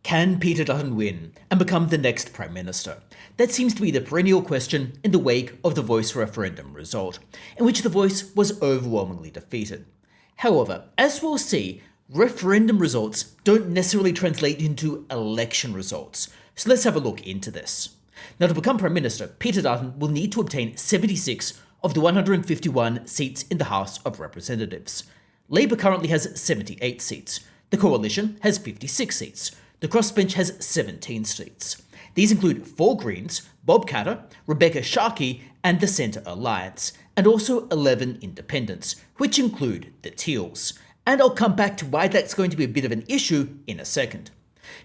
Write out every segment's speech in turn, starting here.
Can Peter Dutton win and become the next Prime Minister? That seems to be the perennial question in the wake of the Voice referendum result, in which the Voice was overwhelmingly defeated. However, as we'll see, referendum results don't necessarily translate into election results, so let's have a look into this. Now, to become Prime Minister, Peter Dutton will need to obtain 76 of the 151 seats in the House of Representatives. Labour currently has 78 seats. The Coalition has 56 seats. The Crossbench has 17 seats. These include 4 Greens, Bob Katter, Rebecca Sharkey, and the Centre Alliance, and also 11 independents, which include the Teals. And I'll come back to why that's going to be a bit of an issue in a second.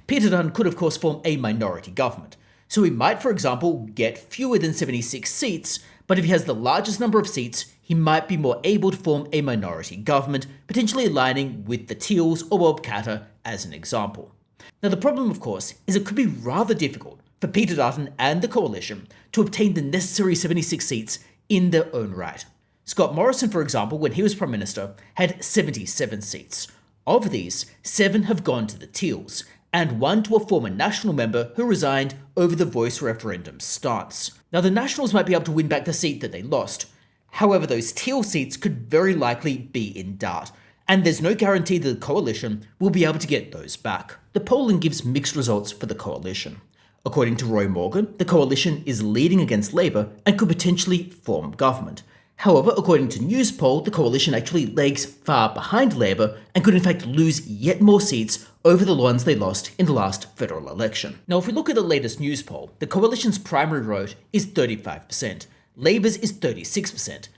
Peter Dutton could of course form a minority government, so he might, for example, get fewer than 76 seats, but if he has the largest number of seats, he might be more able to form a minority government, potentially aligning with the Teals or Bob Katter as an example. Now, the problem, of course, is it could be rather difficult for Peter Dutton and the Coalition to obtain the necessary 76 seats in their own right. Scott Morrison, for example, when he was Prime Minister, had 77 seats. Of these, 7 have gone to the Teals, and 1 to a former National member who resigned over the Voice referendum stance. Now, the Nationals might be able to win back the seat that they lost. However, those Teal seats could very likely be in doubt, and there's no guarantee that the Coalition will be able to get those back. The polling gives mixed results for the Coalition. According to Roy Morgan, the Coalition is leading against Labour and could potentially form government. However, according to Newspoll, the Coalition actually lags far behind Labour and could in fact lose yet more seats over the ones they lost in the last federal election. Now, if we look at the latest Newspoll, the Coalition's primary vote is 35%, Labour's is 36%.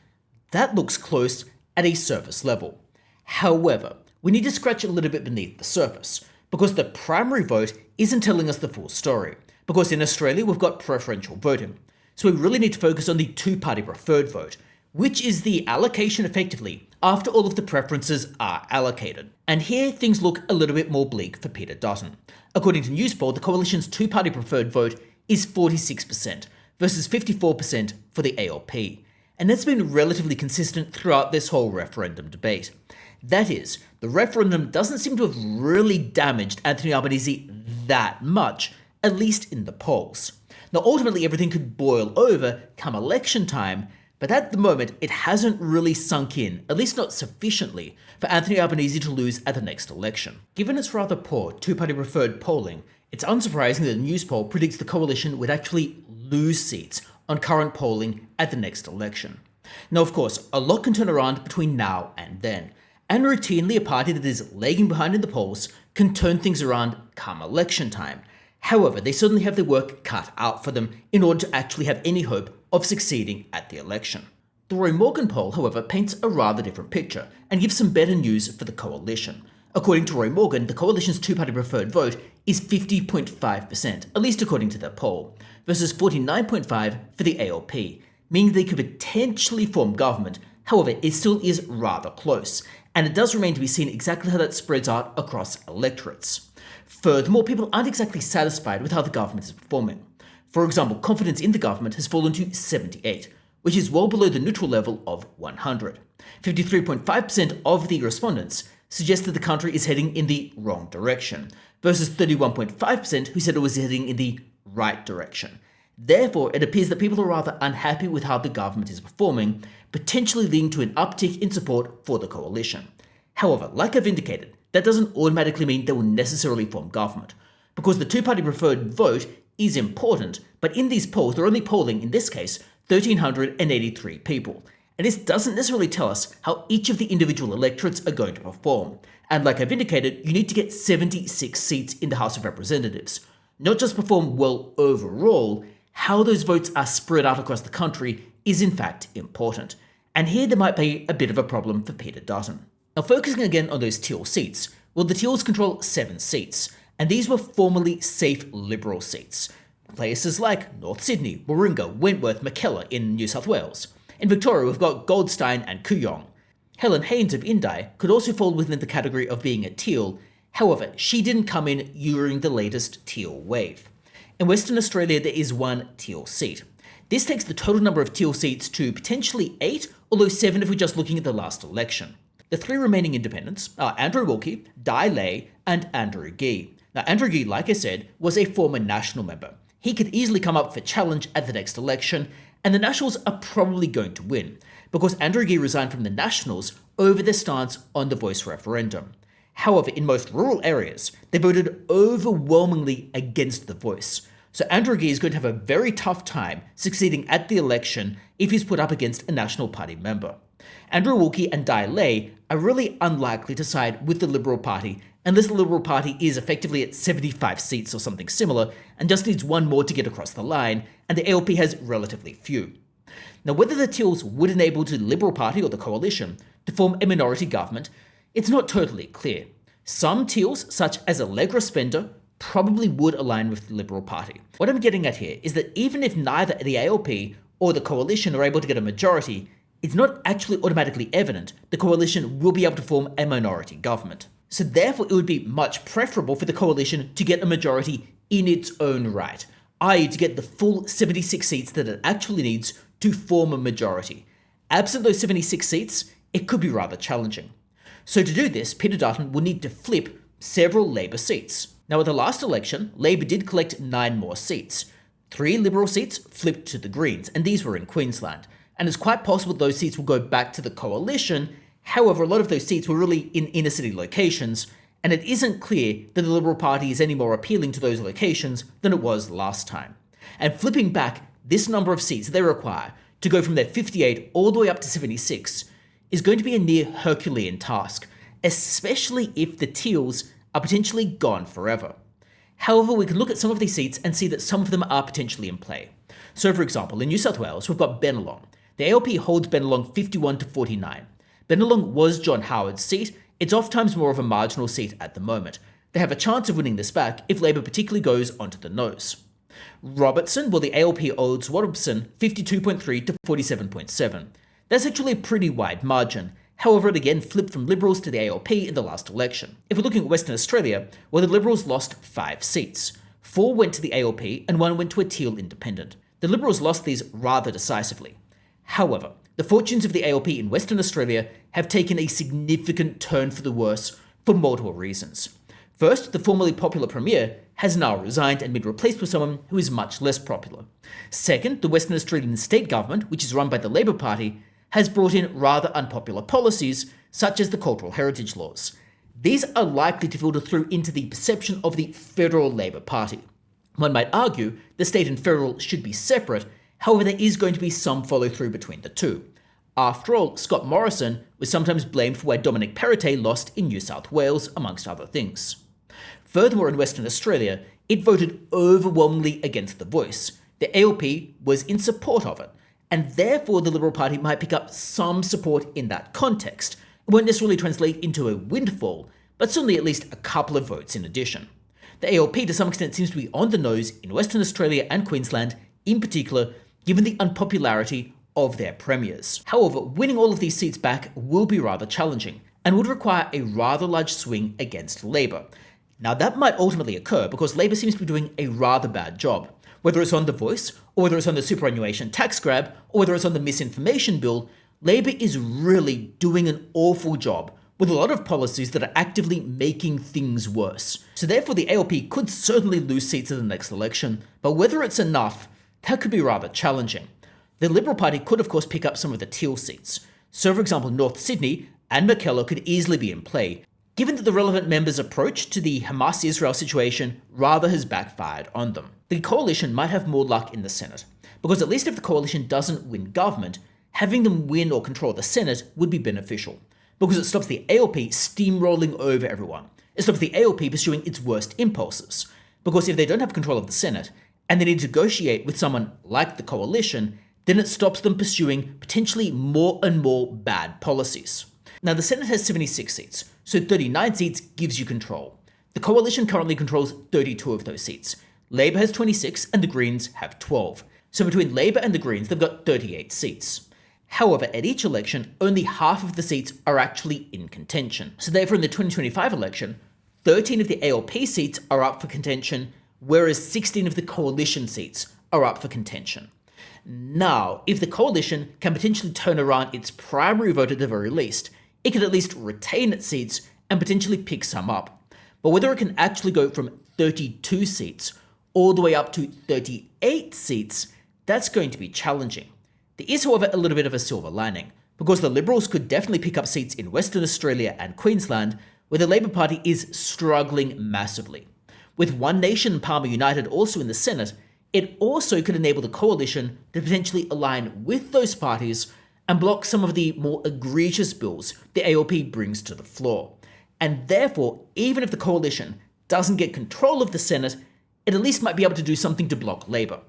That looks close at a surface level. However, we need to scratch a little bit beneath the surface, because the primary vote isn't telling us the full story, because in Australia we've got preferential voting, so we really need to focus on the two-party preferred vote, which is the allocation effectively after all of the preferences are allocated. And here things look a little bit more bleak for Peter Dutton. According to Newspoll, the Coalition's two-party preferred vote is 46% versus 54% for the ALP, and that's been relatively consistent throughout this whole referendum debate. That is, the referendum doesn't seem to have really damaged Anthony Albanese that much, at least in the polls. Now, ultimately, everything could boil over come election time, but at the moment, it hasn't really sunk in, at least not sufficiently, for Anthony Albanese to lose at the next election. Given its rather poor two-party preferred polling, it's unsurprising that the Newspoll predicts the Coalition would actually lose seats on current polling at the next election. Now, of course, a lot can turn around between now and then, and routinely a party that is lagging behind in the polls can turn things around come election time. However, they certainly have their work cut out for them in order to actually have any hope of succeeding at the election. The Roy Morgan poll, however, paints a rather different picture and gives some better news for the Coalition. According to Roy Morgan, the Coalition's two-party preferred vote is 50.5%, at least according to their poll, versus 49.5% for the ALP, meaning they could potentially form government. However, it still is rather close, and it does remain to be seen exactly how that spreads out across electorates. Furthermore, people aren't exactly satisfied with how the government is performing. For example, confidence in the government has fallen to 78, which is well below the neutral level of 100. 53.5% of the respondents suggest that the country is heading in the wrong direction, versus 31.5% who said it was heading in the right direction. Therefore, it appears that people are rather unhappy with how the government is performing, potentially leading to an uptick in support for the Coalition. However, like I've indicated, that doesn't automatically mean they will necessarily form government, because the two-party preferred vote is important, but in these polls, they're only polling, in this case, 1,383 people. And this doesn't necessarily tell us how each of the individual electorates are going to perform. And like I've indicated, you need to get 76 seats in the House of Representatives. Not just perform well overall, how those votes are spread out across the country is in fact important. And here there might be a bit of a problem for Peter Dutton. Now, focusing again on those Teal seats, well, the Teals control 7 seats, and these were formerly safe Liberal seats. Places like North Sydney, Warringah, Wentworth, Mackellar in New South Wales. In Victoria, we've got Goldstein and Kooyong. Helen Haines of Indi could also fall within the category of being a Teal. However, she didn't come in during the latest Teal wave. In Western Australia, there is 1 Teal seat. This takes the total number of Teal seats to potentially 8, although 7 if we're just looking at the last election. The 3 remaining independents are Andrew Wilkie, Di Lay, and Andrew Gee. Now, Andrew Gee, like I said, was a former National member. He could easily come up for challenge at the next election, and the Nationals are probably going to win, because Andrew Gee resigned from the Nationals over their stance on the voice referendum. However, in most rural areas, they voted overwhelmingly against the voice. So Andrew Gee is going to have a very tough time succeeding at the election if he's put up against a National Party member. Andrew Wilkie and Dai Lei are really unlikely to side with the Liberal Party unless the Liberal Party is effectively at 75 seats or something similar and just needs one more to get across the line, and the ALP has relatively few. Now, whether the Teals would enable the Liberal Party or the Coalition to form a minority government, it's not totally clear. Some Teals, such as Allegra Spender, probably would align with the Liberal Party. What I'm getting at here is that even if neither the ALP or the Coalition are able to get a majority, it's not actually automatically evident the Coalition will be able to form a minority government. So therefore, it would be much preferable for the Coalition to get a majority in its own right, i.e. to get the full 76 seats that it actually needs to form a majority. Absent those 76 seats, it could be rather challenging. So to do this, Peter Dutton will need to flip several Labour seats. Now, at the last election, Labour did collect 9 more seats. 3 Liberal seats flipped to the Greens, and these were in Queensland. And it's quite possible those seats will go back to the Coalition. However, a lot of those seats were really in inner city locations, and it isn't clear that the Liberal Party is any more appealing to those locations than it was last time. And flipping back this number of seats they require to go from their 58 all the way up to 76 is going to be a near Herculean task, especially if the Teals are potentially gone forever. However, we can look at some of these seats and see that some of them are potentially in play. So for example, in New South Wales, we've got Bennelong. The ALP holds Bennelong 51 to 49. Bennelong was John Howard's seat. It's oftentimes more of a marginal seat at the moment. They have a chance of winning this back if Labor particularly goes onto the nose. Robertson, well, the ALP holds Robertson 52.3 to 47.7. That's actually a pretty wide margin. However, it again flipped from Liberals to the ALP in the last election. If we're looking at Western Australia, well, the Liberals lost 5 seats. 4 went to the ALP and 1 went to a Teal independent. The Liberals lost these rather decisively. However, the fortunes of the ALP in Western Australia have taken a significant turn for the worse for multiple reasons. First, the formerly popular Premier has now resigned and been replaced with someone who is much less popular. Second, the Western Australian state government, which is run by the Labor Party, has brought in rather unpopular policies, such as the cultural heritage laws. These are likely to filter through into the perception of the federal Labor Party. One might argue the state and federal should be separate, however there is going to be some follow-through between the two. After all, Scott Morrison was sometimes blamed for why Dominic Perrottet lost in New South Wales, amongst other things. Furthermore, in Western Australia, it voted overwhelmingly against the voice. The ALP was in support of it, and therefore the Liberal Party might pick up some support in that context. It won't necessarily translate into a windfall, but certainly at least a couple of votes in addition. The ALP to some extent seems to be on the nose in Western Australia and Queensland, in particular, given the unpopularity of their premiers. However, winning all of these seats back will be rather challenging, and would require a rather large swing against Labor. Now that might ultimately occur because Labor seems to be doing a rather bad job. Whether it's on the voice, or whether it's on the superannuation tax grab, or whether it's on the misinformation bill, Labor is really doing an awful job with a lot of policies that are actively making things worse. So therefore the ALP could certainly lose seats in the next election, but whether it's enough, that could be rather challenging. The Liberal Party could of course pick up some of the Teal seats. So for example, North Sydney and Mackellar could easily be in play, given that the relevant members' approach to the Hamas-Israel situation rather has backfired on them. The Coalition might have more luck in the Senate, because at least if the Coalition doesn't win government, having them win or control the Senate would be beneficial, because it stops the ALP steamrolling over everyone. It stops the ALP pursuing its worst impulses, because if they don't have control of the Senate, and they need to negotiate with someone like the Coalition, then it stops them pursuing potentially more and more bad policies. Now, the Senate has 76 seats, so 39 seats gives you control. The Coalition currently controls 32 of those seats. Labor has 26 and the Greens have 12. So between Labor and the Greens, they've got 38 seats. However, at each election, only half of the seats are actually in contention. So therefore, in the 2025 election, 13 of the ALP seats are up for contention, whereas 16 of the Coalition seats are up for contention. Now, if the Coalition can potentially turn around its primary vote at the very least, it could at least retain its seats and potentially pick some up. But whether it can actually go from 32 seats all the way up to 38 seats, that's going to be challenging. There is, however, a little bit of a silver lining, because the Liberals could definitely pick up seats in Western Australia and Queensland, where the Labor Party is struggling massively. With One Nation and Palmer United also in the Senate, it also could enable the coalition to potentially align with those parties and block some of the more egregious bills the ALP brings to the floor. And therefore, even if the coalition doesn't get control of the Senate, it at least might be able to do something to block Labor.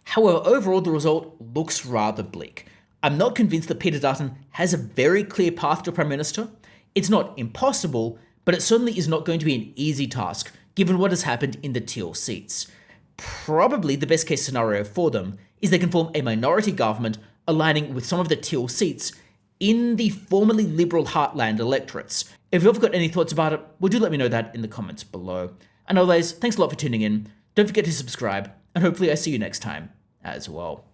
However, overall the result looks rather bleak. I'm not convinced that Peter Dutton has a very clear path to Prime Minister. It's not impossible, but it certainly is not going to be an easy task, given what has happened in the Teals seats. Probably the best case scenario for them is they can form a minority government aligning with some of the Teals seats in the formerly Liberal heartland electorates. If you've got any thoughts about it, well, do let me know that in the comments below. And otherwise, thanks a lot for tuning in. Don't forget to subscribe, and hopefully I see you next time as well.